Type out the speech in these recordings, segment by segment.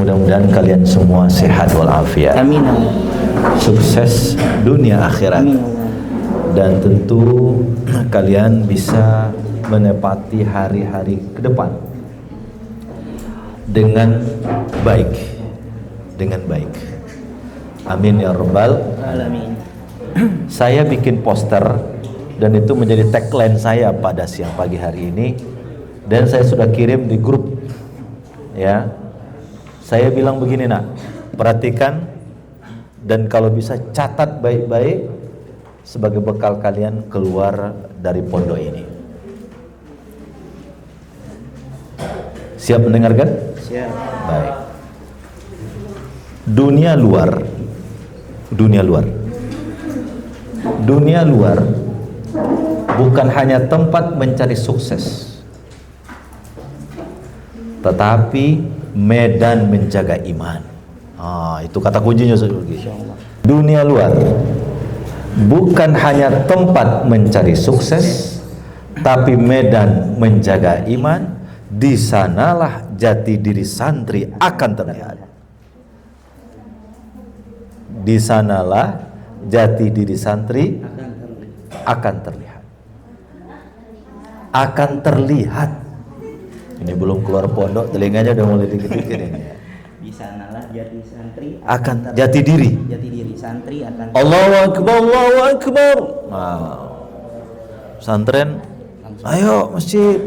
Mudah-mudahan kalian semua sehat walafiat. Amin. Sukses dunia akhirat. Amin. Dan tentu kalian bisa menepati hari-hari ke depan dengan baik. Dengan baik. Amin ya rabbal Alamin. Saya bikin poster dan itu menjadi tagline saya pada siang pagi hari ini, dan saya sudah kirim di grup. Ya, saya bilang begini nak, perhatikan dan kalau bisa catat baik-baik sebagai bekal kalian keluar dari pondok ini. Siap mendengarkan? Siap. Baik. Dunia luar bukan hanya tempat mencari sukses, tetapi medan menjaga iman. Itu kata kuncinya. Dunia luar bukan hanya tempat mencari sukses, tapi medan menjaga iman. Di sanalah jati diri santri akan terlihat. Di sanalah jati diri santri akan terlihat. Akan terlihat. Ini belum keluar pondok, telinganya udah mulai dikit-dikit ini. Di sanalah jati santri akan jati diri. Jati diri santri akan. Allahu akbar, Allahu akbar. Pesantren, ayo masjid.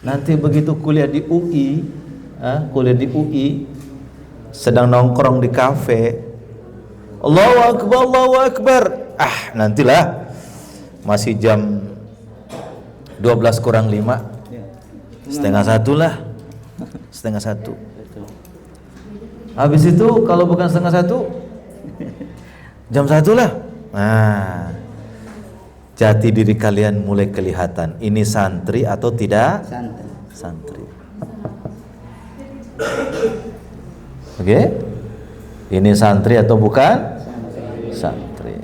Nanti begitu kuliah di UI, sedang nongkrong di kafe, Allahu akbar, Allahu akbar. Nantilah masih jam 12 kurang 5, setengah 1 lah, setengah 1. Habis itu kalau bukan setengah 1, jam 1 lah. Jati diri kalian mulai kelihatan. Ini santri atau tidak? Santri. Oke? Ini santri atau bukan? Santri.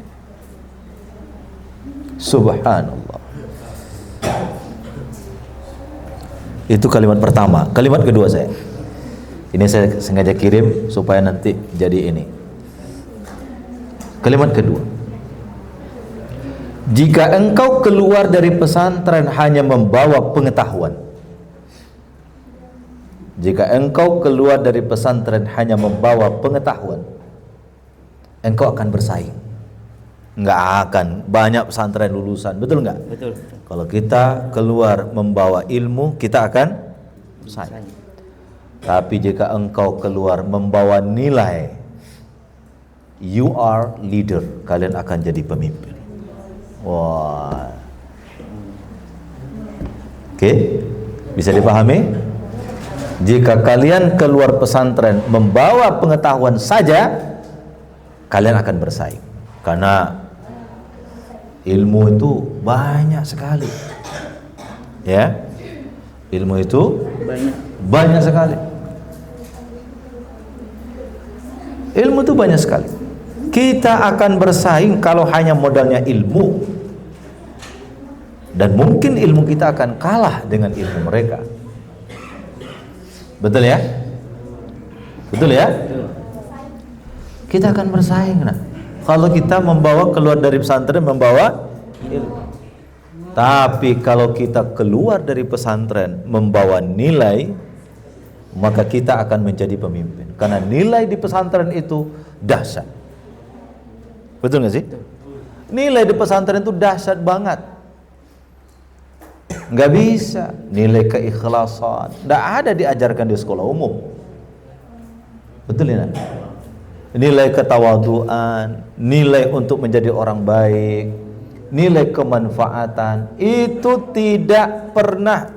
Subhanallah. Itu kalimat pertama. Kalimat kedua saya. Ini saya sengaja kirim supaya nanti jadi ini. Kalimat kedua. Jika engkau keluar dari pesantren hanya membawa pengetahuan, jika engkau keluar dari pesantren hanya membawa pengetahuan, engkau akan bersaing. Enggak akan banyak pesantren lulusan, betul enggak? Betul. Kalau kita keluar membawa ilmu, kita akan bersaing. Tapi jika engkau keluar membawa nilai, you are leader, kalian akan jadi pemimpin. Wah. Oke, bisa dipahami? Jika kalian keluar pesantren membawa pengetahuan saja, kalian akan bersaing. Karena ilmu itu banyak sekali. Ya. Ilmu itu banyak sekali. Ilmu itu banyak sekali. Kita akan bersaing kalau hanya modalnya ilmu, dan mungkin ilmu kita akan kalah dengan ilmu mereka. Betul ya? Betul ya? Kita akan bersaing. Kalau kita membawa keluar dari pesantren membawa ilmu. Tapi kalau kita keluar dari pesantren membawa nilai, maka kita akan menjadi pemimpin. Karena nilai di pesantren itu dahsyat. Betul nggak sih? Nilai di pesantren itu dahsyat banget. Nggak bisa. Nilai keikhlasan nggak ada diajarkan di sekolah umum. Betul ya? Nilai ketawaduan, nilai untuk menjadi orang baik, nilai kemanfaatan itu tidak pernah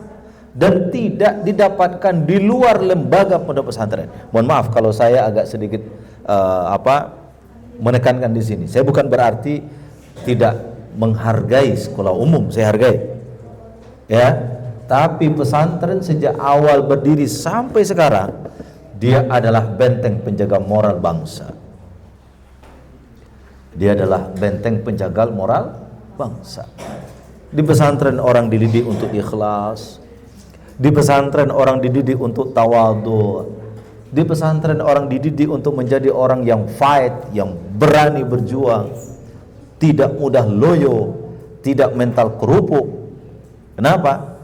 dan tidak didapatkan di luar lembaga pondok pesantren. Mohon maaf kalau saya agak sedikit menekankan di sini. Saya bukan berarti tidak menghargai sekolah umum, saya hargai. Ya, tapi pesantren sejak awal berdiri sampai sekarang dia adalah benteng penjaga moral bangsa. Dia adalah benteng penjaga moral bangsa. Di pesantren orang dididik untuk ikhlas, Di pesantren orang dididik untuk tawadhu. Di pesantren orang dididik untuk menjadi orang yang fight, yang berani berjuang, tidak mudah loyo, tidak mental kerupuk. Kenapa?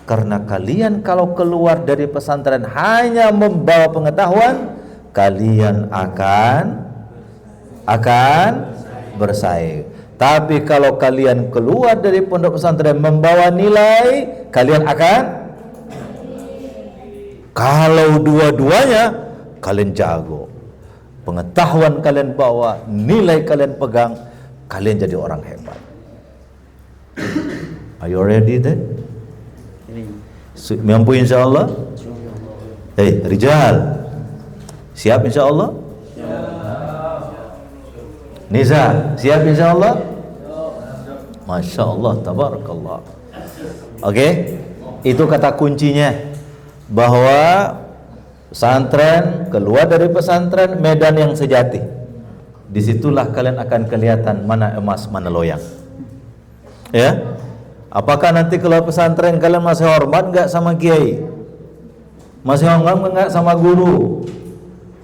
Karena kalian kalau keluar dari pesantren hanya membawa pengetahuan, kalian akan bersaing. Tapi kalau kalian keluar dari pondok pesantren membawa nilai, kalian akan, kalau dua-duanya kalian jago, pengetahuan kalian bawa, nilai kalian pegang, kalian jadi orang hebat. Are you ready then? Mampu insyaallah? Hei, Rijal, siap insyaallah? Nisa, siap insyaallah? Masya Allah, tabarakallah. Oke, itu kata kuncinya, bahwa pesantren, keluar dari pesantren, medan yang sejati. Disitulah kalian akan kelihatan mana emas, mana loyang. Ya, apakah nanti keluar pesantren kalian masih hormat nggak sama kiai? Masih hormat nggak sama guru?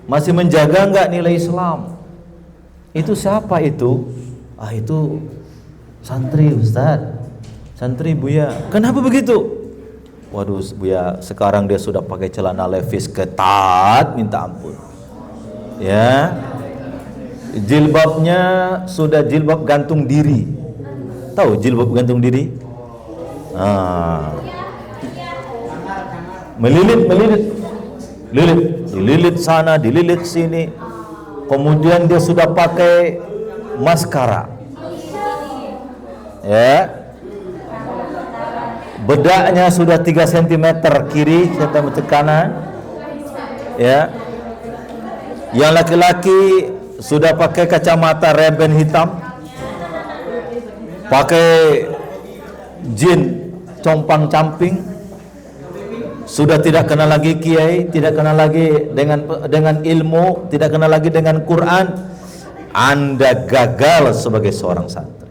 Masih menjaga nggak nilai Islam? Itu siapa itu? Itu santri Ustaz, santri Buya. Kenapa begitu? Waduh Buya, sekarang dia sudah pakai celana levis ketat minta ampun. Ya, jilbabnya sudah jilbab gantung diri. Tahu jilbab gantung diri? Melilit sana, dililit sini. Kemudian dia sudah pakai maskara, ya, bedaknya sudah 3 cm kiri, 1 cm kanan, ya. Yang laki-laki sudah pakai kacamata rebben hitam, pakai jin compang camping, sudah tidak kenal lagi kiai, tidak kenal lagi dengan ilmu, tidak kenal lagi dengan Quran. Anda gagal sebagai seorang santri.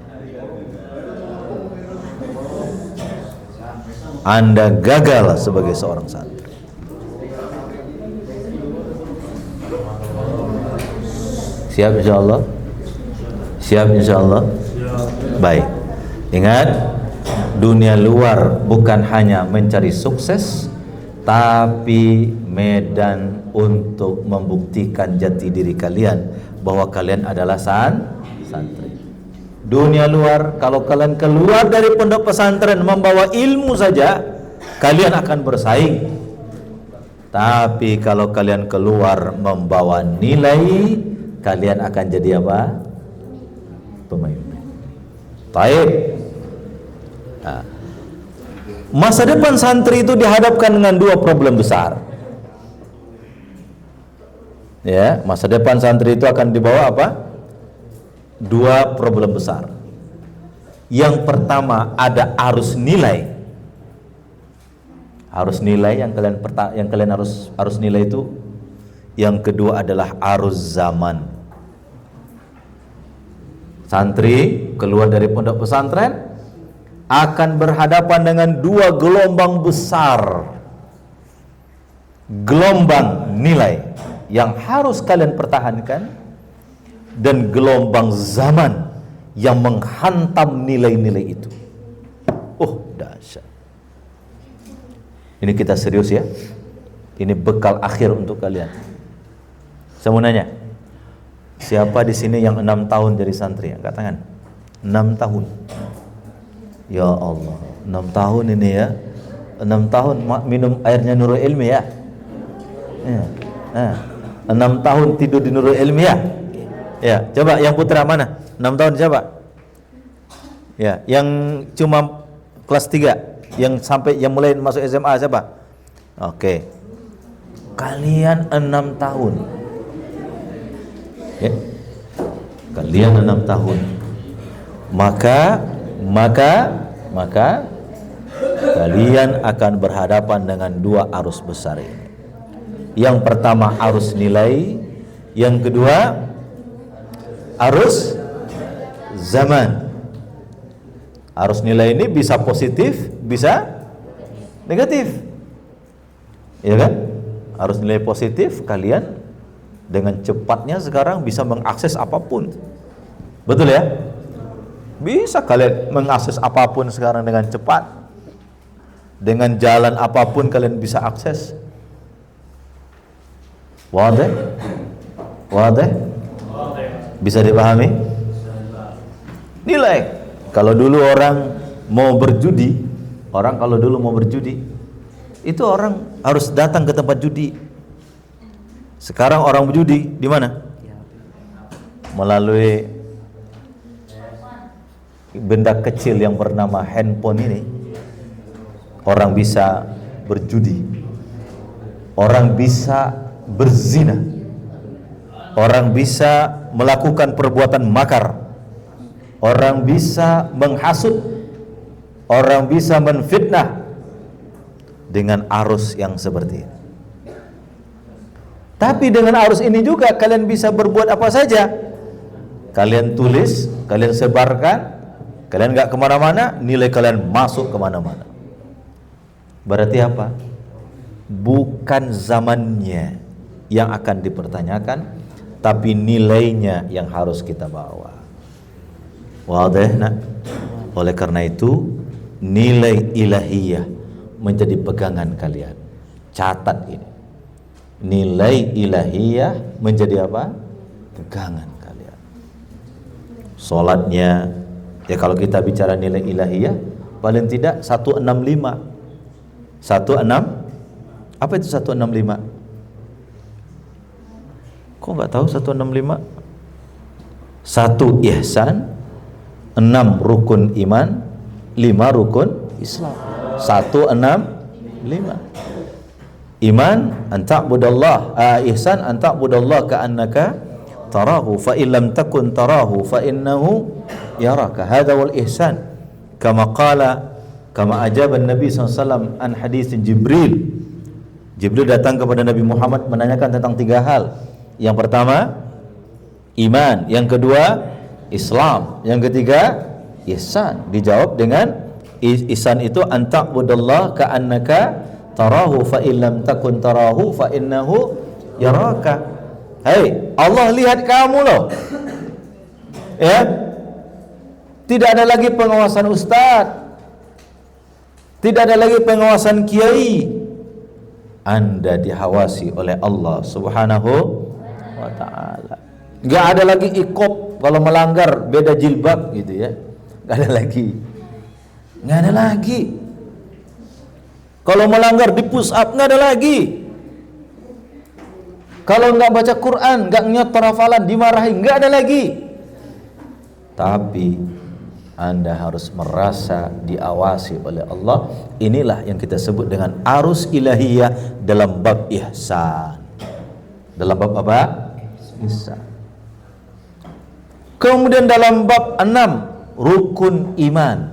Anda gagal sebagai seorang santri. Siap insyaallah? Siap insyaallah? Baik. Ingat, dunia luar bukan hanya mencari sukses, tapi medan untuk membuktikan jati diri kalian bahwa kalian adalah santri. Dunia luar, kalau kalian keluar dari pondok pesantren membawa ilmu saja, kalian akan bersaing. Tapi kalau kalian keluar membawa nilai, kalian akan jadi apa? Pemimpin. Baik. Nah, masa depan santri itu dihadapkan dengan 2 problem besar. Ya, masa depan santri itu akan dibawa apa? 2 problem besar. Yang pertama ada arus nilai. Arus nilai yang kalian harus nilai itu. Yang kedua adalah arus zaman. Santri keluar dari pondok pesantren akan berhadapan dengan 2 gelombang besar. Gelombang nilai yang harus kalian pertahankan, dan gelombang zaman yang menghantam nilai-nilai itu. Dahsyat. Ini kita serius ya. Ini bekal akhir untuk kalian. Saya mau nanya, siapa di sini yang 6 tahun jadi santri? Angkat tangan. 6 tahun. Ya Allah, 6 tahun ini ya. 6 tahun minum airnya Nurul Ilmi ya. 6 tahun tidur di Nurul Ilmi ya. Ya, coba yang putra mana? 6 tahun siapa? Ya, yang cuma kelas 3, yang mulai masuk SMA siapa? Oke. Kalian 6 tahun. Ya. Kalian 6 tahun. Maka kalian akan berhadapan dengan 2 arus besar ini. Yang pertama arus nilai, yang kedua arus zaman. Arus nilai ini bisa positif, bisa negatif. Ya kan? Harus nilai positif. Kalian dengan cepatnya sekarang bisa mengakses apapun. Betul ya? Bisa kalian mengakses apapun sekarang dengan cepat. Dengan jalan apapun kalian bisa akses. Wadah? Wadah? Bisa dipahami? Nilai. Kalau dulu orang mau berjudi, itu orang harus datang ke tempat judi. Sekarang orang berjudi di mana? Melalui benda kecil yang bernama handphone ini, orang bisa berjudi, orang bisa berzina, orang bisa melakukan perbuatan makar, orang bisa menghasut, orang bisa menfitnah dengan arus yang seperti ini. Tapi dengan arus ini juga kalian bisa berbuat apa saja. Kalian tulis, kalian sebarkan, kalian gak kemana-mana, nilai kalian masuk kemana-mana. Berarti apa? Bukan zamannya yang akan dipertanyakan, tapi nilainya yang harus kita bawa. Wadah, nak? Oleh karena itu, nilai ilahiyah menjadi pegangan kalian. Catat ini. Nilai ilahiyah menjadi apa? Pegangan kalian. Salatnya, ya kalau kita bicara nilai ilahiyah, paling tidak 165. 16? Apa itu 165? Kok nggak tahu 165? 1 ihsan, 6 rukun iman, 5 rukun Islam. 165. Iman anta'budallah, ihsan anta'budallah ka'annaka tarahu fa illam takun tarahu fa innahu yaraka. Hadza wal ihsan. Kama ajaba Nabi SAW an hadis Jibril. Jibril datang kepada Nabi Muhammad menanyakan tentang 3 hal. Yang pertama iman, yang kedua Islam, yang ketiga ihsan. Dijawab dengan ihsan itu anta'budallah ka'annaka tarahu fa illam takun tarahu fa innahu yaraka. Hei, Allah lihat kamu loh. Ya. Tidak ada lagi pengawasan ustaz. Tidak ada lagi pengawasan kiai. Anda dihawasi oleh Allah Subhanahu wa ta'ala. Enggak ada lagi ikop kalau melanggar beda jilbab gitu ya. Enggak ada lagi. Enggak ada lagi. Kalau melanggar di push up enggak ada lagi. Kalau enggak baca Quran, enggak nyotor hafalan dimarahi, enggak ada lagi. Tapi Anda harus merasa diawasi oleh Allah. Inilah yang kita sebut dengan arus ilahiyah dalam bab ihsan. Dalam bab apa? Ihsan. Kemudian dalam bab 6, rukun iman.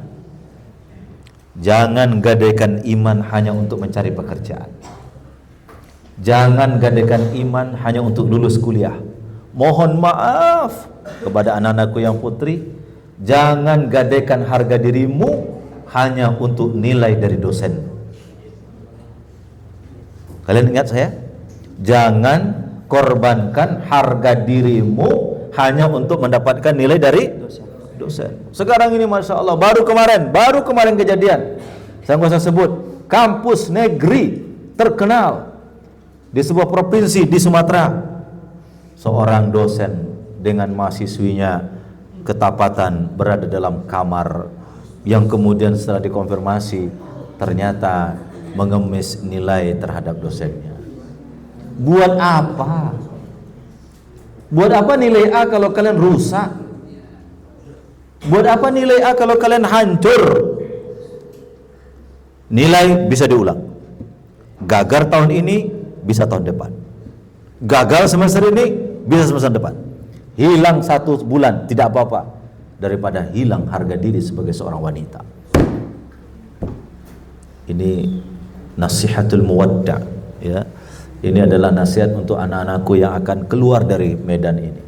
Jangan gadaikan iman hanya untuk mencari pekerjaan. Jangan gadaikan iman hanya untuk lulus kuliah. Mohon maaf kepada anak-anakku yang putri, jangan gadaikan harga dirimu hanya untuk nilai dari dosen. Kalian ingat saya? Jangan korbankan harga dirimu hanya untuk mendapatkan nilai dari dosen. Sekarang ini Masya Allah, baru kemarin kejadian. Saya nggak usah sebut, kampus negeri terkenal di sebuah provinsi di Sumatera. Seorang dosen dengan mahasiswinya ketapatan berada dalam kamar, yang kemudian setelah dikonfirmasi ternyata mengemis nilai terhadap dosennya. Buat apa? Buat apa nilai A kalau kalian rusak? Buat apa nilai A kalau kalian hancur? Nilai bisa diulang. Gagal tahun ini bisa tahun depan. Gagal semester ini bisa semester depan. Hilang 1 bulan tidak apa-apa daripada hilang harga diri sebagai seorang wanita. Ini nasihatul muwadda, ya. Ini adalah nasihat untuk anak-anakku yang akan keluar dari medan ini,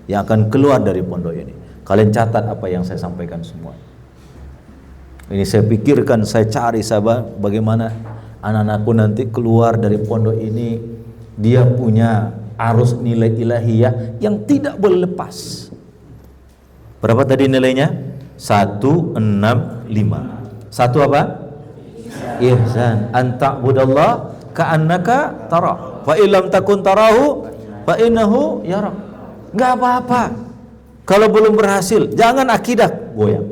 yang akan keluar dari pondok ini. Kalian catat apa yang saya sampaikan semua. Ini saya pikirkan, saya cari sahabat bagaimana anak-anakku nanti keluar dari pondok ini, dia punya arus nilai ilahiyah yang tidak boleh lepas. Berapa tadi nilainya? 165. Satu apa? Ihsan. Anta'budallah ka'annaka tarah. Fa illam takun tarahu fa innahu yarak. Enggak apa-apa. Kalau belum berhasil, jangan akidah goyang.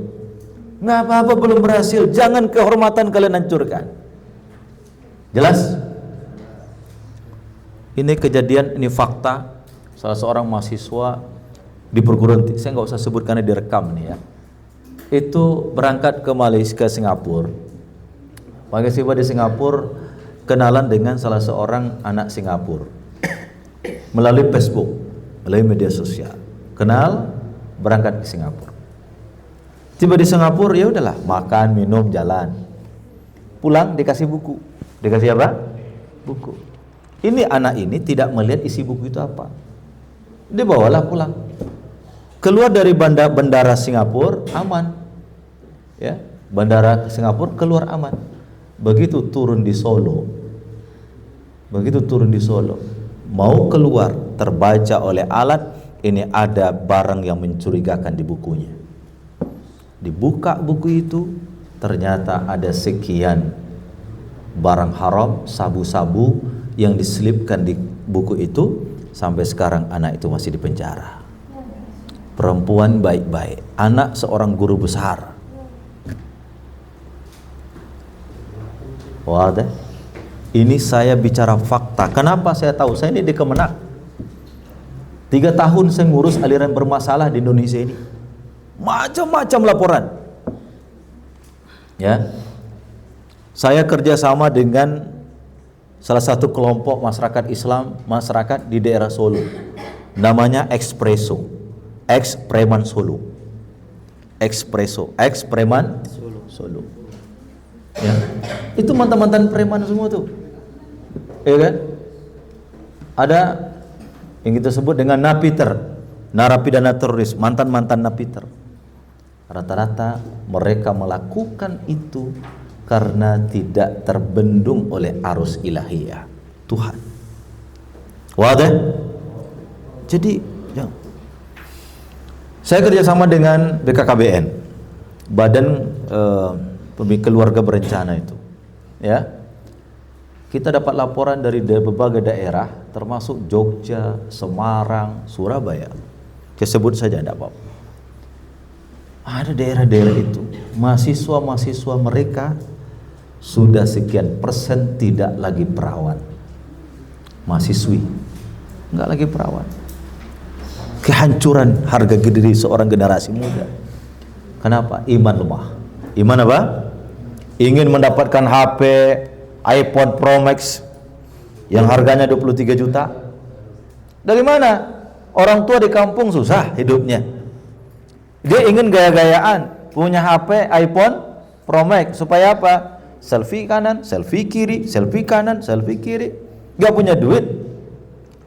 Enggak apa-apa belum berhasil, jangan kehormatan kalian hancurkan. Jelas? Ini kejadian, ini fakta. Salah seorang mahasiswa di perguruan tinggi, saya nggak usah sebut karena direkam nih ya. Itu berangkat ke Malaysia, ke Singapura. Pakai tiba di Singapura, kenalan dengan salah seorang anak Singapura melalui Facebook, melalui media sosial. Kenal, berangkat ke Singapura. Tiba di Singapura, ya udahlah, makan, minum, jalan. Pulang dikasih buku. Dikasih apa? Buku. Ini anak ini tidak melihat isi buku itu apa. Dia bawalah pulang. Keluar dari bandara Singapura aman. Ya, bandara Singapura keluar aman. Begitu turun di Solo. Mau keluar, terbaca oleh alat, ini ada barang yang mencurigakan di bukunya. Dibuka buku itu, ternyata ada sekian barang haram, sabu-sabu yang diselipkan di buku itu. Sampai sekarang anak itu masih di penjara. Perempuan baik-baik, anak seorang guru besar. Wadah. Ini saya bicara fakta. Kenapa saya tahu? Saya ini di Kemenak. 3 tahun saya ngurus aliran bermasalah di Indonesia ini. Macam-macam laporan. Ya. Saya kerjasama dengan salah satu kelompok masyarakat Islam, masyarakat di daerah Solo. Namanya Expresso. Ex-preman Solo. Expresso, ex-preman Solo. Ya. Itu mantan-mantan preman semua tuh. Ya kan? Ada yang kita sebut dengan napiter, narapidana teroris, mantan-mantan napiter. Rata-rata mereka melakukan itu karena tidak terbendung oleh arus ilahiyah Tuhan. Wadah? Jadi, ya. Saya kerjasama dengan BKKBN, Badan Keluarga Berencana itu. Ya, kita dapat laporan dari berbagai daerah, termasuk Jogja, Semarang, Surabaya. Saya sebut saja, tidak apa-apa. Ada daerah-daerah itu, mahasiswa-mahasiswa mereka sudah sekian persen tidak lagi perawan. Mahasiswi, nggak lagi perawan. Kehancuran harga diri seorang generasi muda. Kenapa? Iman lemah. Iman apa? Ingin mendapatkan HP iPhone Pro Max yang harganya 23 juta. Dari mana? Orang tua di kampung susah hidupnya. Dia ingin gaya-gayaan, punya HP iPhone Pro Max supaya apa? Selfie kanan, selfie kiri, selfie kanan, selfie kiri. Gak punya duit.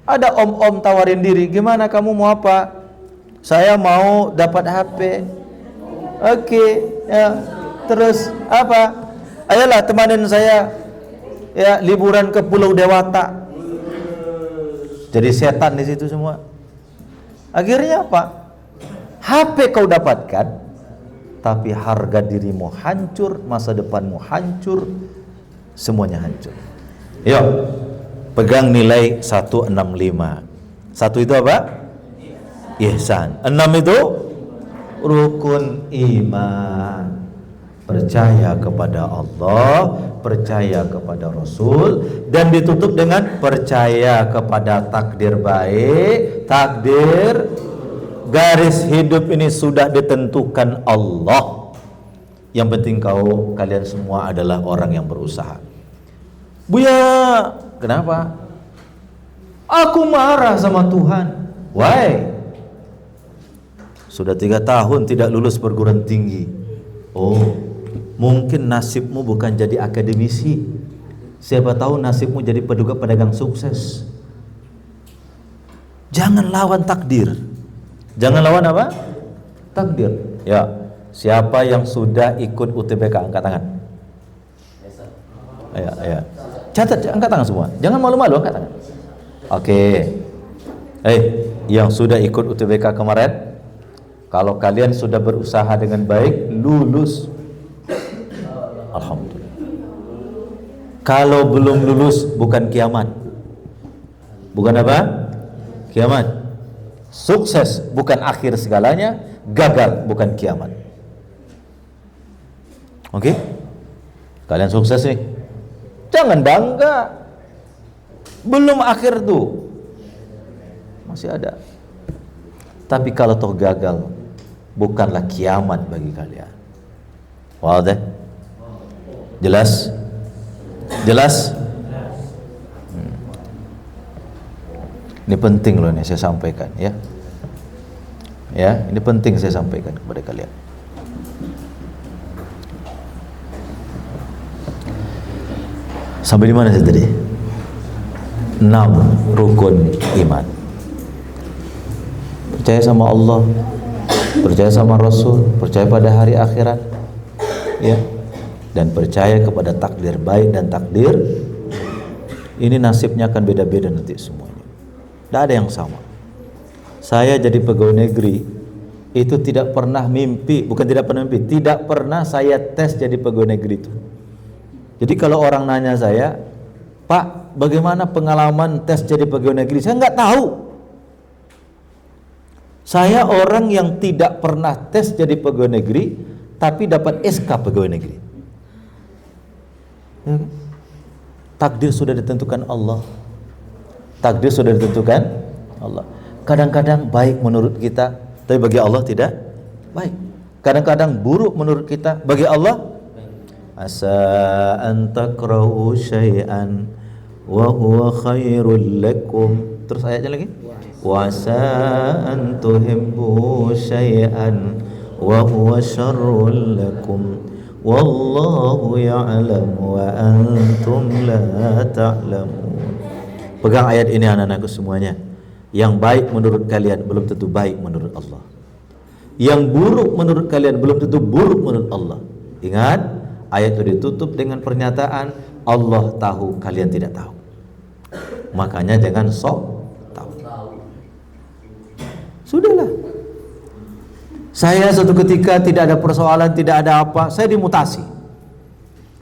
Ada om-om tawarin diri, gimana kamu mau apa? Saya mau dapat HP. Oke, ya. Terus apa? Ayolah temanin saya ya liburan ke Pulau Dewata. Jadi setan di situ semua. Akhirnya apa? HP kau dapatkan, tapi harga dirimu hancur, masa depanmu hancur, semuanya hancur. Yuk, pegang nilai 165. 1 itu apa? Ihsan. 6 itu rukun iman. Percaya kepada Allah, percaya kepada Rasul, dan ditutup dengan percaya kepada takdir baik, takdir. Garis hidup ini sudah ditentukan Allah. Yang penting kalian semua adalah orang yang berusaha. Buya, kenapa? Aku marah sama Tuhan. Why? Sudah 3 tahun tidak lulus perguruan tinggi. Oh, mungkin nasibmu bukan jadi akademisi. Siapa tahu nasibmu jadi pedagang sukses. Jangan lawan takdir. Jangan lawan apa? Takdir. Ya, siapa yang sudah ikut UTBK angkat tangan? Ya. Catat, angkat tangan semua. Jangan malu-malu, angkat tangan. Oke. Yang sudah ikut UTBK kemarin, kalau kalian sudah berusaha dengan baik, lulus. Alhamdulillah. Kalau belum lulus, bukan kiamat. Bukan apa? Kiamat. Sukses bukan akhir segalanya, gagal bukan kiamat. Oke? Kalian sukses nih. Jangan bangga. Belum akhir tuh. Masih ada. Tapi kalau toh gagal, bukanlah kiamat bagi kalian. Wadah? Jelas? Jelas? Ini penting loh, ini saya sampaikan ya. Ya, ini penting saya sampaikan kepada kalian. Sampai di mana saya tadi? 6 rukun iman. Percaya sama Allah, percaya sama Rasul, percaya pada hari akhirat, ya, dan percaya kepada takdir baik dan takdir. Ini nasibnya akan beda-beda nanti semuanya. Tidak ada yang sama. Saya jadi pegawai negeri itu tidak pernah mimpi, bukan tidak pernah mimpi, tidak pernah saya tes jadi pegawai negeri itu. Jadi kalau orang nanya saya, Pak, bagaimana pengalaman tes jadi pegawai negeri? Saya nggak tahu. Saya orang yang tidak pernah tes jadi pegawai negeri, tapi dapat SK pegawai negeri. Takdir sudah ditentukan Allah. Takdir sudah ditentukan Allah. Kadang-kadang baik menurut kita, tapi bagi Allah tidak baik. Kadang-kadang buruk menurut kita, bagi Allah asa an takrahu syai'an wa huwa khairul lakum. Terus ayatnya lagi. Wa asa an tuhibbu syai'an wa huwa syarrul lakum. Wallahu ya'lamu wa antum la ta'lamun. Pegang ayat ini anak-anakku semuanya. Yang baik menurut kalian belum tentu baik menurut Allah. Yang buruk menurut kalian belum tentu buruk menurut Allah. Ingat, ayat itu ditutup dengan pernyataan Allah tahu, kalian tidak tahu. Makanya jangan sok tahu. Sudahlah. Saya suatu ketika tidak ada persoalan, tidak ada apa, saya dimutasi.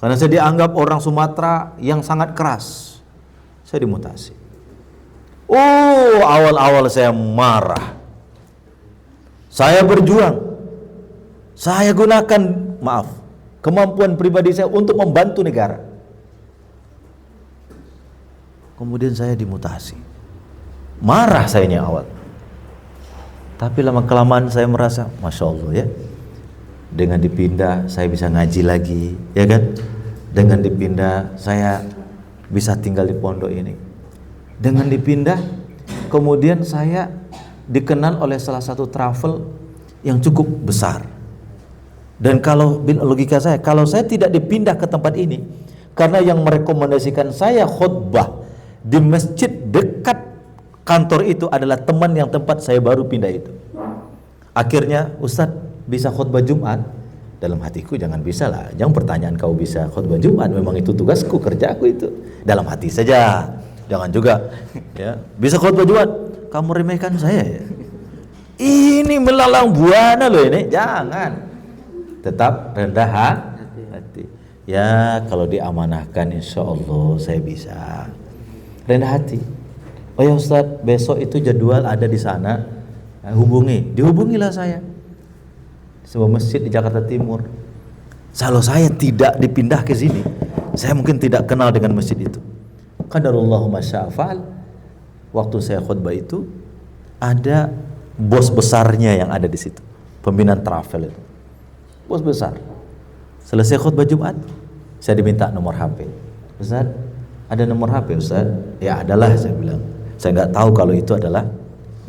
Karena saya dianggap orang Sumatera yang sangat keras. Saya dimutasi. Awal-awal saya marah. Saya berjuang. Saya gunakan, kemampuan pribadi saya untuk membantu negara. Kemudian saya dimutasi. Marah sayanya awal. Tapi lama-kelamaan saya merasa, Masya Allah ya, dengan dipindah saya bisa ngaji lagi, ya kan? Dengan dipindah saya bisa tinggal di pondok ini. Dengan dipindah, kemudian saya dikenal oleh salah satu travel yang cukup besar. Dan kalau logika saya, kalau saya tidak dipindah ke tempat ini, karena yang merekomendasikan saya khutbah di masjid dekat kantor itu adalah teman yang tempat saya baru pindah itu. Akhirnya, Ustadz bisa khutbah Jumat? Dalam hatiku, jangan bisa lah. Jangan pertanyaan kau bisa khutbah Jumat, memang itu tugasku, kerjaku itu. Dalam hati saja. Jangan juga ya, bisa khutbah Jumat, kamu remehkan saya ya. Ini melalang buana loh ini. Jangan. Tetap rendah hati. Ya, kalau diamanahkan insya Allah saya bisa. Rendah hati. Oh ya Ustadz, besok itu jadwal ada di sana. Dihubungilah saya. Sebuah masjid di Jakarta Timur. Kalau saya tidak dipindah ke sini, saya mungkin tidak kenal dengan masjid itu. Qadarullahu masya'afal. Waktu saya khutbah itu, ada bos besarnya yang ada di situ, pembinaan travel itu, bos besar. Selesai khutbah Jumat, saya diminta nomor HP. Ustaz, ada nomor HP Ustaz? Ya adalah, saya bilang. Saya nggak tahu kalau itu adalah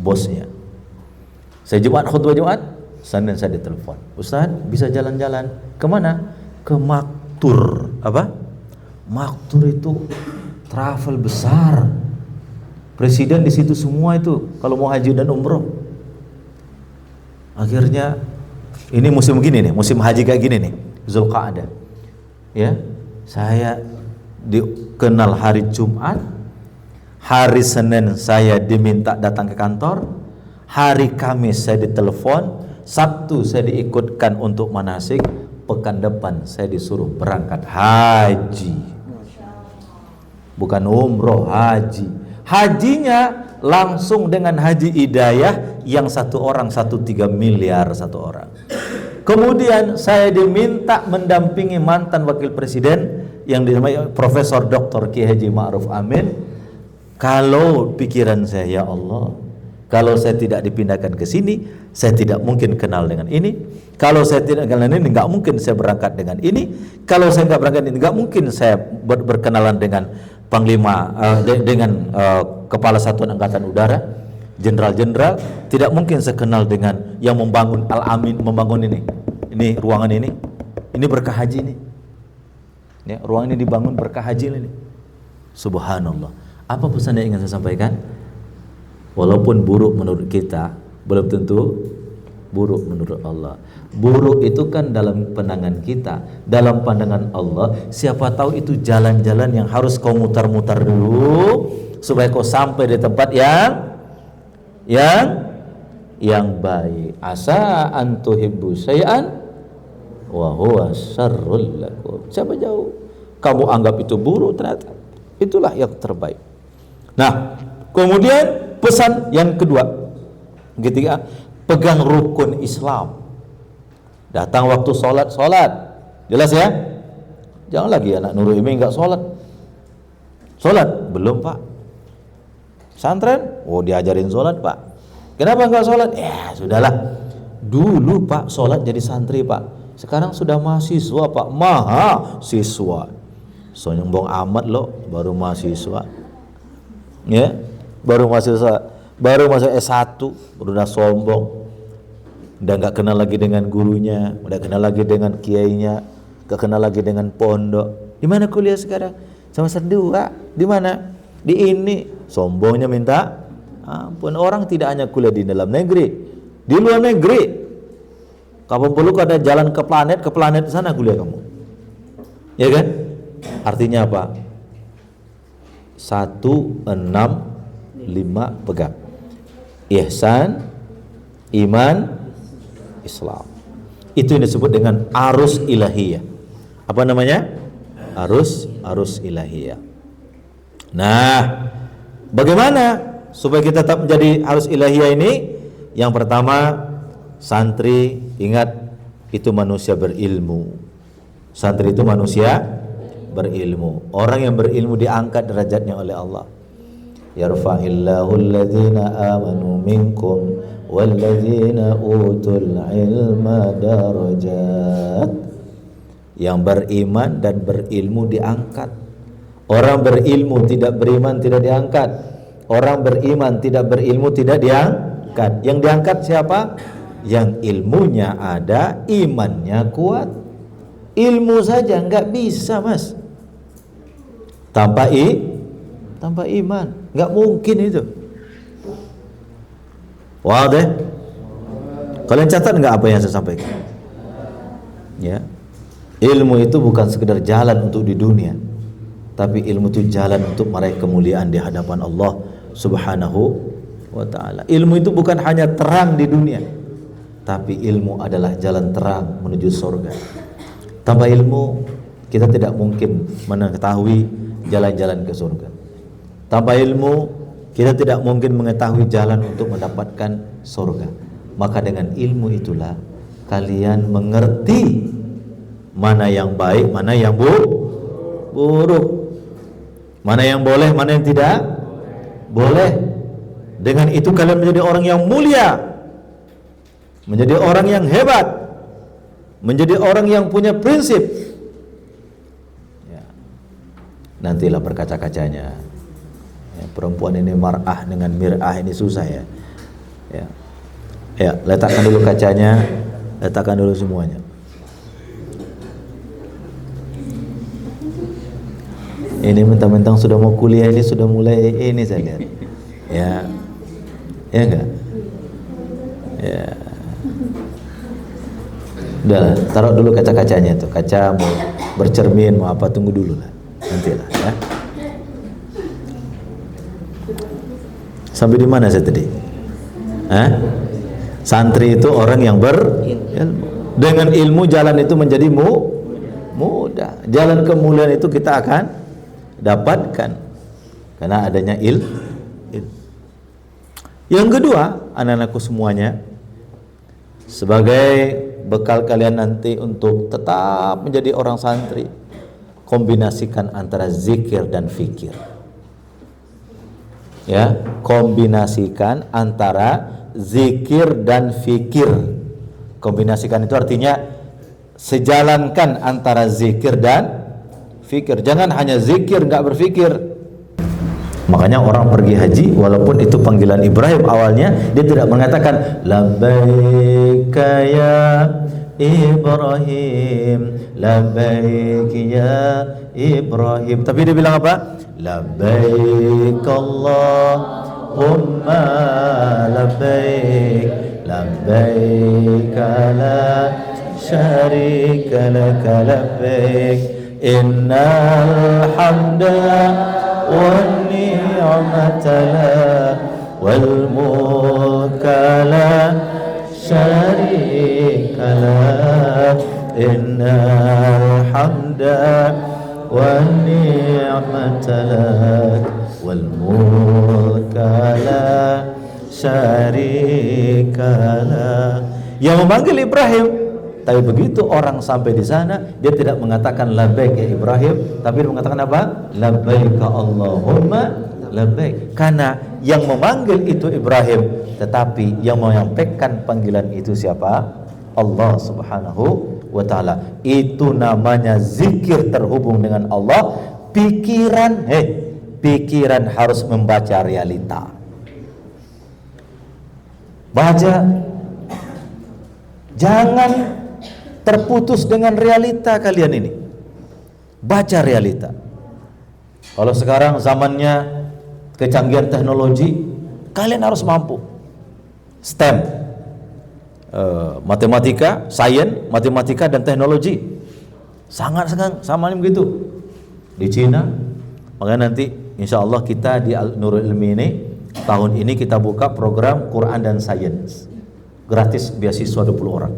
bosnya. Saya khutbah Jumat, Senin saya ditelepon. Ustaz, bisa jalan-jalan kemana? Ke Maktur. Apa? Maktur itu travel besar. Presiden di situ semua itu kalau mau haji dan umroh. Akhirnya ini musim gini nih, musim haji kayak gini nih, Zulqa'dah. Ya, saya dikenal hari Jumat, hari Senin saya diminta datang ke kantor, hari Kamis saya ditelepon, Sabtu saya diikutkan untuk manasik, pekan depan saya disuruh berangkat haji. Bukan umroh, haji. Hajinya langsung dengan Haji Hidayah yang satu orang 1,3 miliar satu orang. Kemudian saya diminta mendampingi mantan wakil presiden yang dinamai Profesor Dr. Kiai Haji Ma'ruf Amin. Kalau pikiran saya, ya Allah, kalau saya tidak dipindahkan ke sini, saya tidak mungkin kenal dengan ini. Kalau saya tidak kenal ini, nggak mungkin saya berangkat dengan ini. Kalau saya nggak berangkat ini, nggak mungkin saya berkenalan dengan Panglima, dengan Kepala Satuan Angkatan Udara, jenderal-jenderal. Tidak mungkin saya kenal dengan yang membangun Al-Amin, membangun ini ruangan ini berkah haji ini. Ya, ruangan ini dibangun berkah haji ini. Subhanallah. Apa pesan yang ingin saya sampaikan? Walaupun buruk menurut kita, belum tentu buruk menurut Allah. Buruk itu kan dalam pandangan kita, dalam pandangan Allah. Siapa tahu itu jalan-jalan yang harus kau mutar-mutar dulu supaya kau sampai di tempat yang baik. Asa antuhibbu syai'an wa huwa syarrul lakum. Siapa jauh kamu anggap itu buruk, ternyata itulah yang terbaik. Nah, kemudian pesan yang kedua, ketiga, pegang rukun Islam. Datang waktu sholat, jelas ya? Jangan lagi anak Nurul Imi enggak sholat. Belum pak. Santren, diajarin sholat pak. Kenapa enggak sholat? Ya sudahlah. Dulu pak sholat jadi santri pak. Sekarang sudah mahasiswa pak, mahasiswa. Sombong amat lo, baru mahasiswa. Ya, baru mahasiswa, baru masuk S1, udah sombong. Udah nggak kenal lagi dengan gurunya, udah kenal lagi dengan kiainya, nggak kenal lagi dengan pondok. Di mana kuliah sekarang? Semester 2. Di mana? Di ini. Sombongnya minta ampun. Orang tidak hanya kuliah di dalam negeri, di luar negeri. Kapan perlu ada jalan ke planet sana kuliah kamu. Ya kan? Artinya apa? 1, 6, 5 pegang. Ihsan, iman, Islam. Itu yang disebut dengan arus ilahiyah. Apa namanya? Arus ilahiyah. Nah, bagaimana supaya kita tetap menjadi arus ilahiyah ini? Yang pertama, santri ingat itu manusia berilmu. Santri itu manusia berilmu. Orang yang berilmu diangkat derajatnya oleh Allah. Yarfa'illahu alladhina amanu minkum walladzina utul ilma darajat. Yang beriman dan berilmu diangkat. Orang berilmu tidak beriman tidak diangkat. Orang beriman tidak berilmu tidak diangkat. Yang diangkat siapa? Yang ilmunya ada, imannya kuat. Ilmu saja nggak bisa mas tanpa iman, nggak mungkin itu. Wah deh, kalian catat nggak apa yang saya sampaikan? Ya, ilmu itu bukan sekedar jalan untuk di dunia, tapi ilmu itu jalan untuk meraih kemuliaan di hadapan Allah Subhanahu wa ta'ala. Ilmu itu bukan hanya terang di dunia, tapi ilmu adalah jalan terang menuju surga. Tanpa ilmu kita tidak mungkin mengetahui jalan-jalan ke surga. Tanpa ilmu kita tidak mungkin mengetahui jalan untuk mendapatkan surga. Maka dengan ilmu itulah kalian mengerti mana yang baik, mana yang buruk, mana yang boleh, mana yang tidak boleh. Dengan itu kalian menjadi orang yang mulia, menjadi orang yang hebat, menjadi orang yang punya prinsip. Ya. Nantilah berkaca-kacanya. Ya, perempuan ini mar'ah dengan mir'ah ini susah ya. Ya, letakkan dulu kacanya, letakkan dulu semuanya. Ini mentang-mentang sudah mau kuliah ini sudah mulai ini saya lihat. Ya enggak? Ya. Udah, taruh dulu kaca-kacanya tuh. Kaca mau bercermin, mau apa, tunggu dulu lah. Nantilah ya. Sampai di mana saya tadi? Santri itu orang yang berilmu. Dengan ilmu jalan itu menjadi mudah. Jalan kemuliaan itu kita akan dapatkan karena adanya ilmu. Yang kedua, anak-anakku semuanya, sebagai bekal kalian nanti untuk tetap menjadi orang santri, kombinasikan antara zikir dan fikir. Ya, kombinasikan antara zikir dan fikir. Kombinasikan itu artinya sejalankan antara zikir dan fikir. Jangan hanya zikir nggak berfikir. Makanya orang pergi haji, walaupun itu panggilan Ibrahim awalnya, dia tidak mengatakan labbaika ya Ibrahim, labbaik ya Ibrahim, tapi dia bilang apa? Labbaik Allahumma labbaik, labbaik la syarika laka labbaik, innal hamda wan ni'mata lak wal mulka la syarika lak, innal hamda wan ni'mata lak wal mulka la syarika lak. Yang memanggil Ibrahim. Tapi begitu orang sampai di sana, dia tidak mengatakan labbaik ya Ibrahim, tapi dia mengatakan apa? Labbaik Allahumma labbaik. Karena yang memanggil itu Ibrahim, tetapi yang menyampaikan panggilan itu siapa? Allah Subhanahu wa ta'ala. Itu namanya zikir terhubung dengan Allah. Pikiran harus membaca realita. Baca, jangan terputus dengan realita kalian ini. Baca realita. Kalau sekarang zamannya kecanggihan teknologi, kalian harus mampu. STEM, matematika, sains, matematika dan teknologi. Sangat sama begitu. Di Cina, makanya nanti insya Allah kita di Nurul Ilmi ini tahun ini kita buka program Quran dan Sains gratis, beasiswa 20 orang.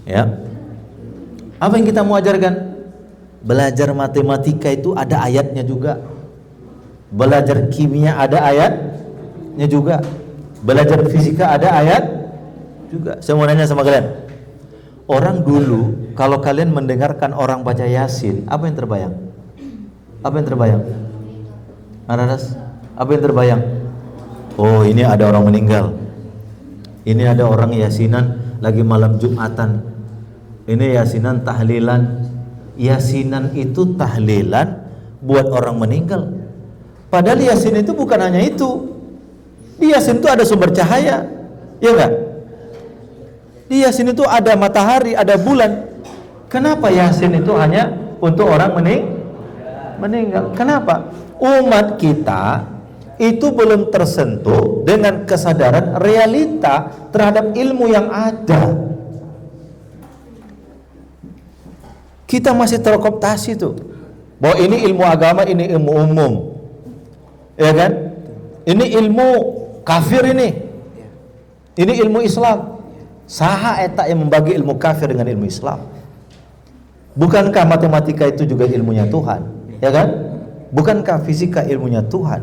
Ya. Apa yang kita mau ajarkan? Belajar matematika itu ada ayatnya juga. Belajar kimia ada ayatnya juga. Belajar fisika ada ayat juga. Saya mau nanya sama kalian. Orang dulu kalau kalian mendengarkan orang baca Yasin, apa yang terbayang? Apa yang terbayang? Ananas, apa yang terbayang? Oh, ini ada orang meninggal. Ini ada orang yasinan lagi malam Jumatan. Ini yasinan tahlilan. Yasinan itu tahlilan buat orang meninggal. Padahal yasin itu bukan hanya itu. Di yasin itu ada sumber cahaya, ya enggak? Di yasin itu ada matahari, ada bulan. Kenapa yasin itu hanya untuk orang meninggal? Kenapa? Umat kita itu belum tersentuh dengan kesadaran realita terhadap ilmu yang ada. Kita masih terkooptasi tuh bahwa ini ilmu agama, ini ilmu umum, ya kan? Ini ilmu kafir, ini ilmu Islam. Saha eta yang membagi ilmu kafir dengan ilmu Islam? Bukankah matematika itu juga ilmunya Tuhan, ya kan? Bukankah fisika ilmunya Tuhan?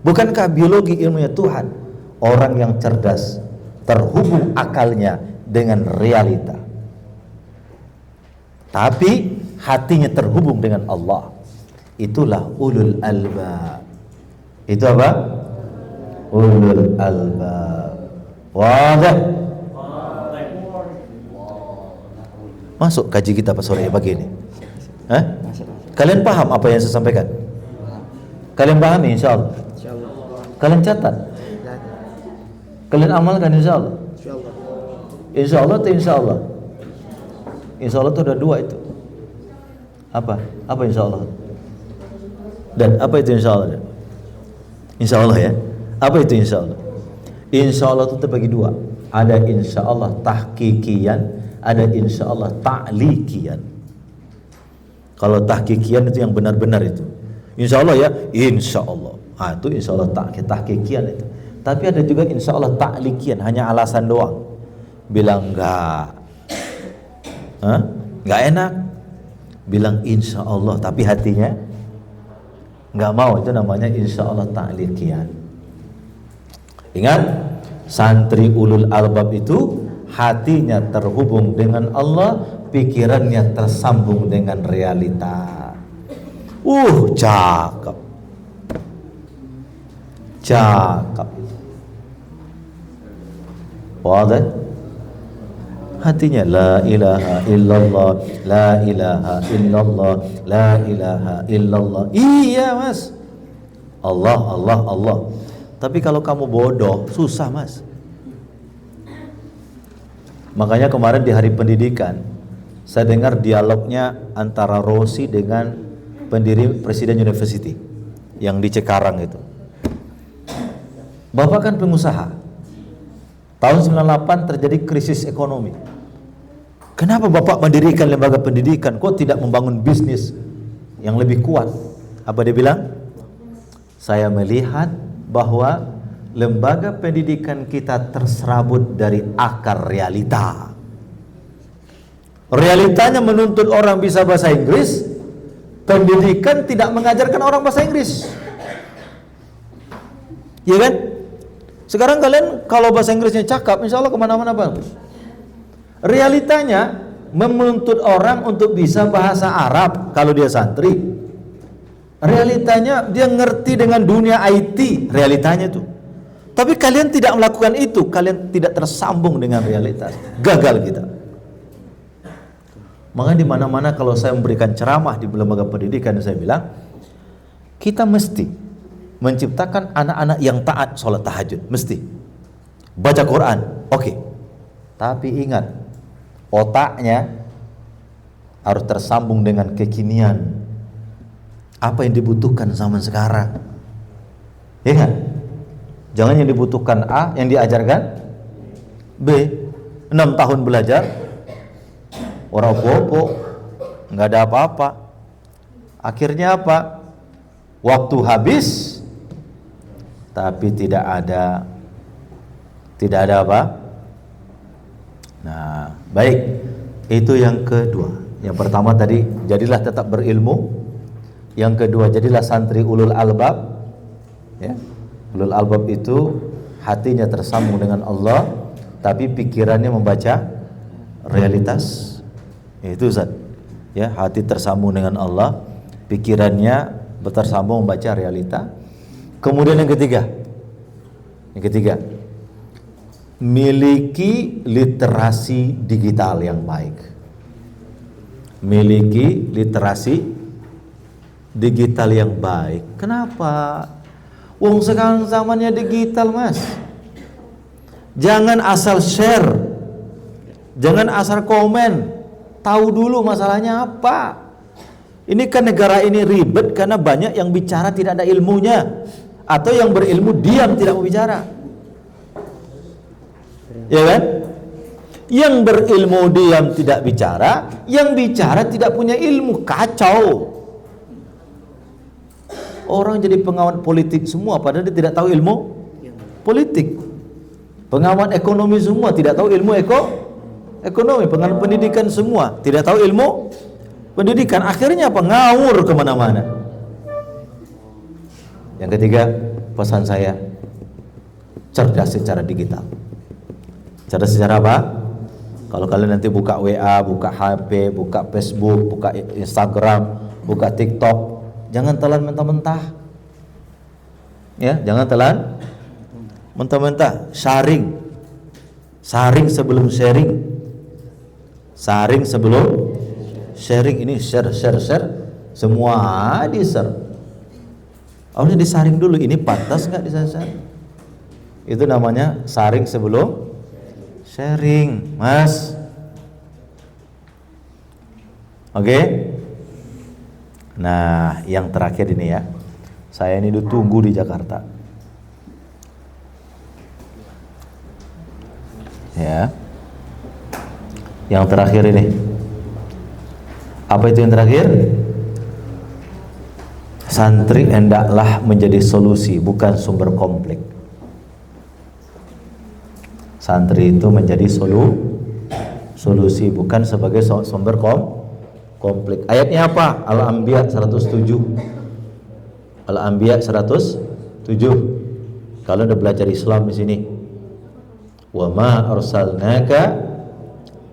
Bukankah biologi ilmunya Tuhan? Orang yang cerdas terhubung akalnya dengan realita, tapi hatinya terhubung dengan Allah. Itulah ulul albab. Itu apa? Ulul albab. Wadah. Masuk kaji kita pas sore pagi ini. Kalian paham apa yang saya sampaikan? Kalian pahami insyaallah? Kalian catat? Kalian amalkan insyaallah? Insyaallah atau insyaallah? Insyaallah itu ada dua itu. Apa insyaallah? Dan apa itu insyaallah? Insyaallah ya. Apa itu insyaallah? Insyaallah itu terbagi dua. Ada insyaallah tahqiqiyan, ada insyaallah ta'liqiyan. Kalau tahqiqiyan itu yang benar-benar itu. Insya Allah ya, insya Allah. Ah, itu insya Allah tahqiqian itu. Tapi ada juga insya Allah ta'liqian, hanya alasan doang. Bilang enggak, enggak enak. Bilang insya Allah, tapi hatinya enggak mau. Itu namanya insya Allah ta'liqian. Ingat, santri ulul albab itu hatinya terhubung dengan Allah, pikirannya tersambung dengan realita. Cakep. Cakep. Wadah? Hatinya la ilaha illallah, la ilaha illallah, la ilaha illallah. Iya mas, Allah, Allah, Allah. Tapi kalau kamu bodoh, susah mas. Makanya kemarin di hari pendidikan, saya dengar dialognya antara Rosi dengan pendiri Presiden University yang di Cikarang itu. Bapak kan pengusaha. Tahun 98 terjadi krisis ekonomi. Kenapa Bapak mendirikan lembaga pendidikan? Kok tidak membangun bisnis yang lebih kuat? Apa dia bilang? Saya melihat bahwa lembaga pendidikan kita terserabut dari akar realita. Realitanya menuntut orang bisa bahasa Inggris. Pendidikan tidak mengajarkan orang bahasa Inggris. Iya kan? Sekarang kalian kalau bahasa Inggrisnya cakap, insya Allah kemana-mana bagus. Realitanya menuntut orang untuk bisa bahasa Arab kalau dia santri. Realitanya dia ngerti dengan dunia IT, realitanya tuh. Tapi kalian tidak melakukan itu, kalian tidak tersambung dengan realitas. Gagal kita. Makanya di mana-mana kalau saya memberikan ceramah di lembaga pendidikan, saya bilang kita mesti menciptakan anak-anak yang taat sholat tahajud, mesti baca Quran, oke. Tapi ingat, otaknya harus tersambung dengan kekinian. Apa yang dibutuhkan zaman sekarang? Ingat, jangan yang dibutuhkan A, yang diajarkan B. 6 tahun belajar, orang bobo, nggak ada apa-apa. Akhirnya apa? Waktu habis, tapi tidak ada apa? Nah, baik. Itu yang kedua. Yang pertama tadi, jadilah tetap berilmu. Yang kedua, jadilah santri ulul albab. Ya. Ulul albab itu hatinya tersambung dengan Allah, tapi pikirannya membaca realitas. Itu Ustaz. Ya, hati tersambung dengan Allah, pikirannya tersambung membaca realita. Kemudian yang ketiga, miliki literasi digital yang baik. Miliki literasi digital yang baik. Kenapa? Wong sekarang zamannya digital mas. Jangan asal share, jangan asal komen. Tahu dulu masalahnya apa. Ini kan negara ini ribet karena banyak yang bicara tidak ada ilmunya, atau yang berilmu diam tidak mau bicara. Ya kan? Yang berilmu diam tidak bicara, yang bicara tidak punya ilmu, kacau. Orang jadi pengamat politik semua padahal dia tidak tahu ilmu politik. Pengamat ekonomi semua tidak tahu ilmu ekonomi. Pengamat pendidikan semua tidak tahu ilmu pendidikan. Akhirnya apa? Ngawur kemana-mana. Yang ketiga, pesan saya, cerdas secara digital. Cerdas secara apa? Kalau kalian nanti buka WA, buka HP, buka Facebook, buka Instagram, buka TikTok, jangan telan mentah-mentah. Ya, jangan telan mentah-mentah. Saring sebelum sharing. Saring sebelum sharing. Ini share. Semua di-share. Harusnya disaring dulu, ini pantas nggak disaring? Itu namanya saring sebelum sharing, mas. Oke? Nah, yang terakhir ini ya, saya ini ditunggu di Jakarta. Ya. Yang terakhir ini. Apa itu yang terakhir? Santri hendaklah menjadi solusi, bukan sumber konflik. Santri itu menjadi solusi, bukan sebagai sumber konflik. Ayatnya apa? Al-Anbiya 107. Al-Anbiya 107. Kalau udah belajar Islam di sini. Wa ma arsalnaka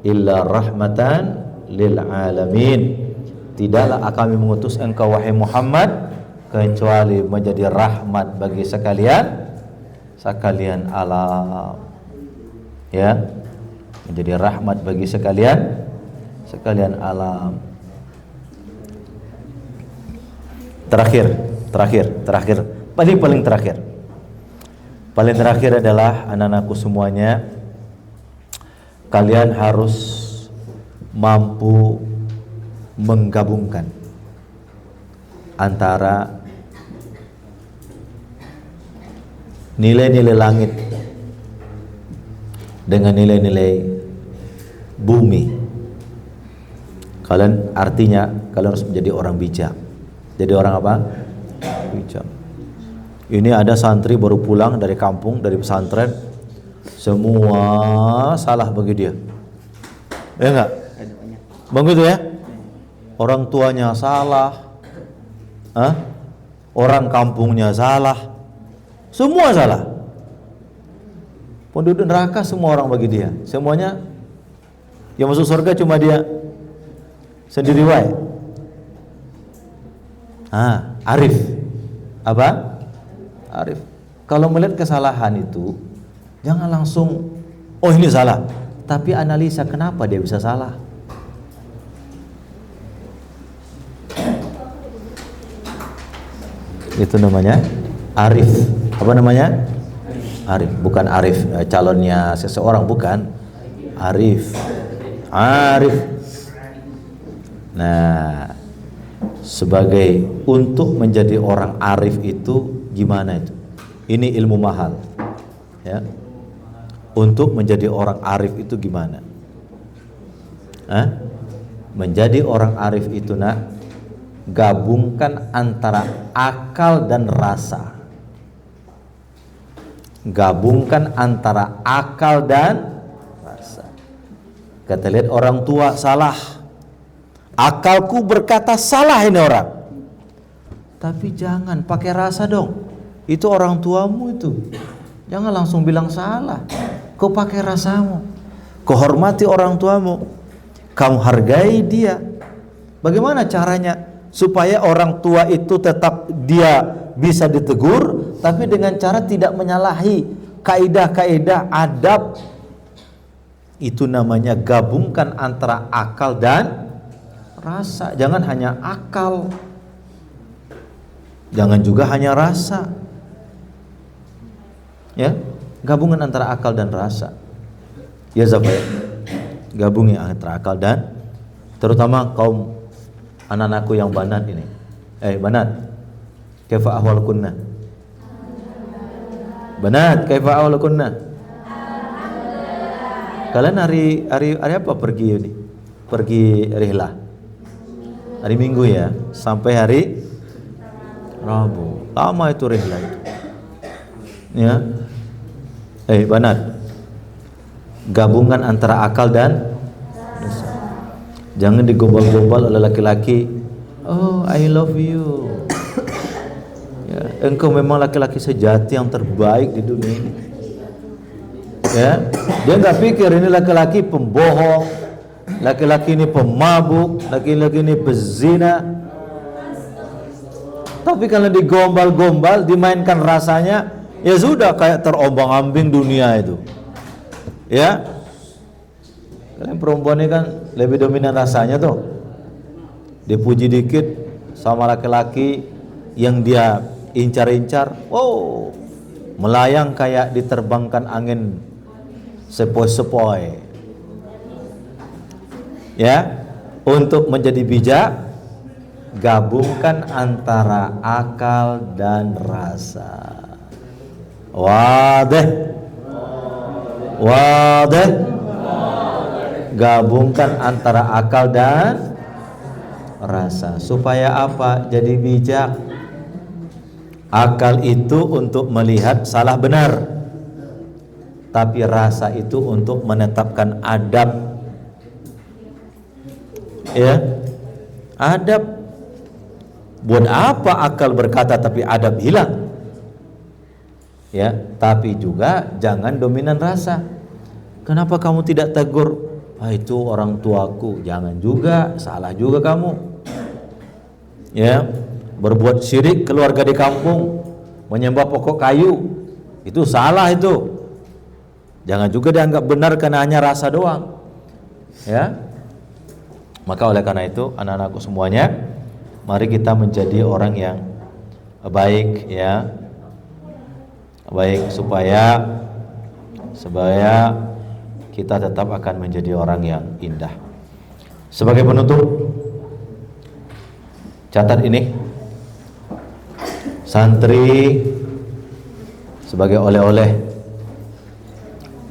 illa rahmatan lil alamin. Tidaklah kami mengutus engkau wahai Muhammad kecuali menjadi rahmat bagi sekalian alam. Ya. Menjadi rahmat bagi sekalian alam. Terakhir, paling terakhir. Paling terakhir adalah anak-anakku semuanya, kalian harus mampu menggabungkan antara nilai-nilai langit dengan nilai-nilai bumi. Kalian harus menjadi orang bijak. Jadi orang apa? Bijak. Ini ada santri baru pulang dari kampung, dari pesantren, semua salah bagi dia. Ya enggak? Begitu ya? Orang tuanya salah, orang kampungnya salah, semua salah. Penduduk neraka semua orang bagi dia. Semuanya yang masuk surga cuma dia sendiri wae. Arif. Apa? Arif. Kalau melihat kesalahan itu, jangan langsung, oh ini salah, tapi analisa kenapa dia bisa salah. Itu namanya arif. Apa namanya? Arif. Bukan arif calonnya seseorang, bukan. Arif. Nah, sebagai untuk menjadi orang arif itu gimana itu? Ini ilmu mahal. Ya. Untuk menjadi orang arif itu gimana? Menjadi orang arif itu gabungkan antara akal dan rasa. Gabungkan antara akal dan rasa. Kita lihat orang tua salah, akalku berkata salah ini orang, tapi jangan pakai rasa dong. Itu orang tuamu itu, jangan langsung bilang salah. Kau pakai rasamu, kau hormati orang tuamu, kamu hargai dia. Bagaimana caranya supaya orang tua itu tetap dia bisa ditegur, tapi dengan cara tidak menyalahi kaidah-kaidah adab? Itu namanya gabungkan antara akal dan rasa. Jangan hanya akal, jangan juga hanya rasa. Ya, gabungan antara akal dan rasa. Ya Zafir, gabungi antara akal dan, terutama kaum anak-anakku yang banat ini. Banat, kaifa ahwalukunna? Banat, kaifa ahwalukunna? Kalian hari apa pergi ini? Pergi rihlah. Hari Minggu ya, sampai hari Rabu. Lama itu rihlah itu. Ya. Banat. Gabungan antara akal dan rasa. Jangan digombal-gombal oleh laki-laki. Oh, I love you. Ya, engkau memang laki-laki sejati yang terbaik di dunia ini. Ya, dia nggak pikir ini laki-laki pembohong, laki-laki ini pemabuk, laki-laki ini pezina. Tapi kalau digombal-gombal, dimainkan rasanya, ya sudah kayak terombang-ambing dunia itu. Ya, kalian perempuan ini kan lebih dominan rasanya tuh. Dipuji dikit sama laki-laki yang dia incar-incar, oh, melayang kayak diterbangkan angin sepoi-sepoi. Ya, untuk menjadi bijak, gabungkan antara akal dan rasa. Wadih. Gabungkan antara akal dan rasa. Supaya apa? Jadi bijak. Akal itu untuk melihat salah benar, tapi rasa itu untuk menetapkan adab. Ya, adab. Buat apa akal berkata tapi adab hilang? Ya, tapi juga jangan dominan rasa. Kenapa kamu tidak tegur? Itu orang tuaku. Jangan juga, salah juga kamu. Ya, berbuat syirik keluarga di kampung, menyembah pokok kayu, itu salah itu. Jangan juga dianggap benar karena hanya rasa doang. Ya. Maka oleh karena itu anak-anakku semuanya, mari kita menjadi orang yang baik, ya. Baik supaya kita tetap akan menjadi orang yang indah. Sebagai penutup, catat ini, santri sebagai oleh-oleh,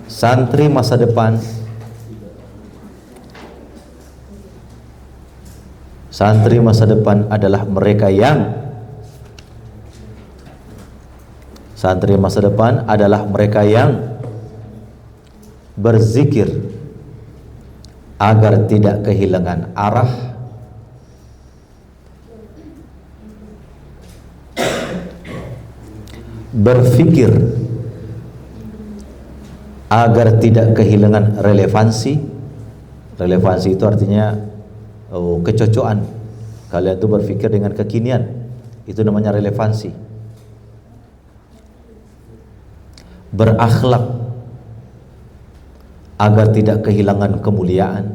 santri masa depan, santri masa depan adalah mereka yang berzikir agar tidak kehilangan arah, berfikir agar tidak kehilangan relevansi. Relevansi itu artinya kecocokan. Kalian itu berpikir dengan kekinian, itu namanya relevansi. Berakhlak agar tidak kehilangan kemuliaan.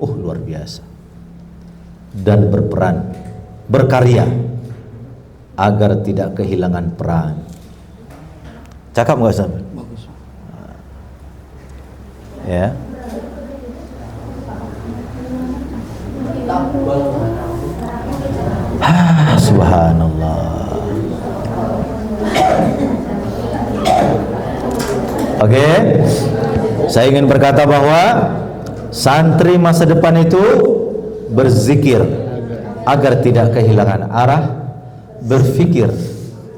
Luar biasa. Dan berperan, berkarya agar tidak kehilangan peran. Cakap nggak Sam? Bagus. Ya. Subhanallah. Oke. Saya ingin berkata bahwa santri masa depan itu berzikir agar tidak kehilangan arah, berfikir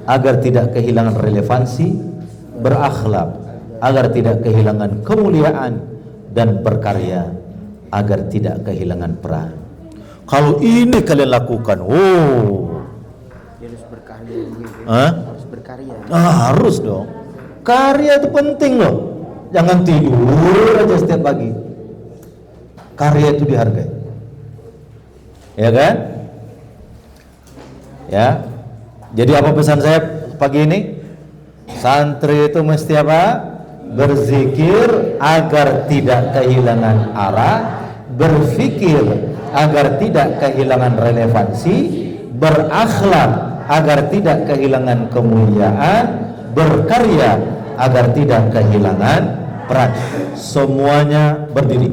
agar tidak kehilangan relevansi, berakhlak agar tidak kehilangan kemuliaan, dan berkarya agar tidak kehilangan peran. Kalau ini kalian lakukan, Harus berkarya juga. Harus berkarya. Harus dong. Karya itu penting loh. Jangan tidur aja setiap pagi. Karya itu dihargai. Ya kan? Ya. Jadi apa pesan saya pagi ini? Santri itu mesti apa? Berzikir agar tidak kehilangan arah, berfikir agar tidak kehilangan relevansi, berakhlak agar tidak kehilangan kemuliaan, berkarya agar tidak kehilangan peran. Semuanya berdiri.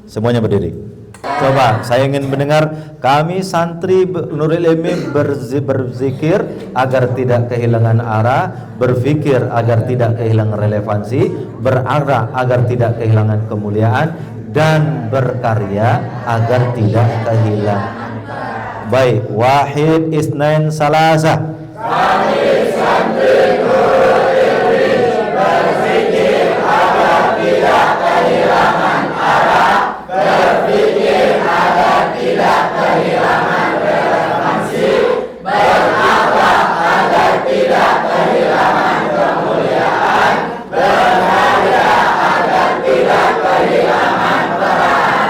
Semuanya berdiri. Coba saya ingin mendengar kami santri Nurul Ilmi berzikir agar tidak kehilangan arah, berfikir agar tidak kehilangan relevansi, berarah agar tidak kehilangan kemuliaan, dan berkarya agar tidak kehilangan. Baik, wahid isnain salasa. Kami santri Nurul Ilmi berzikir agar tidak kehilangan arah, berfikir agar tidak kehilangan relevansi, berakhlak agar tidak kehilangan kemuliaan, berkarya agar tidak kehilangan peran.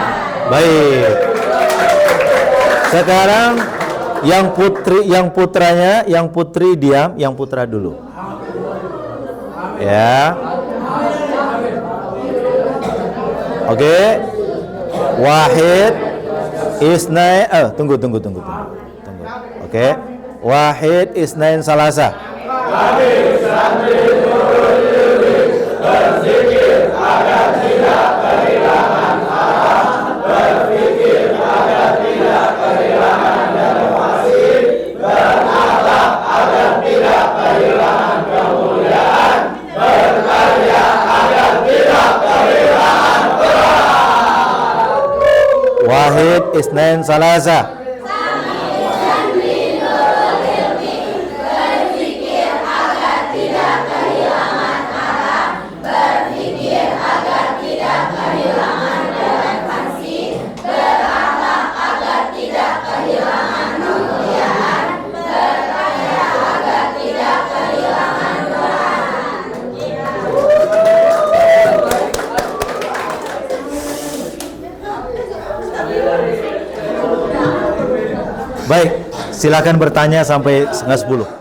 Baik. Sekarang yang putri diam, yang putra dulu. Ya. Oke. Wahid isnain tunggu. Oke. Wahid isnain salasa. Kami santri Nurul Ilmi berzikir agar tidak kehilangan arah, berfikir agar tidak kehilangan relevansi, berakhlak agar tidak kehilangan kemuliaan, berkarya agar tidak kehilangan peran. Wahid isnain salasa. Kami santri Nurul Ilmi Baik, silakan bertanya sampai setengah 10.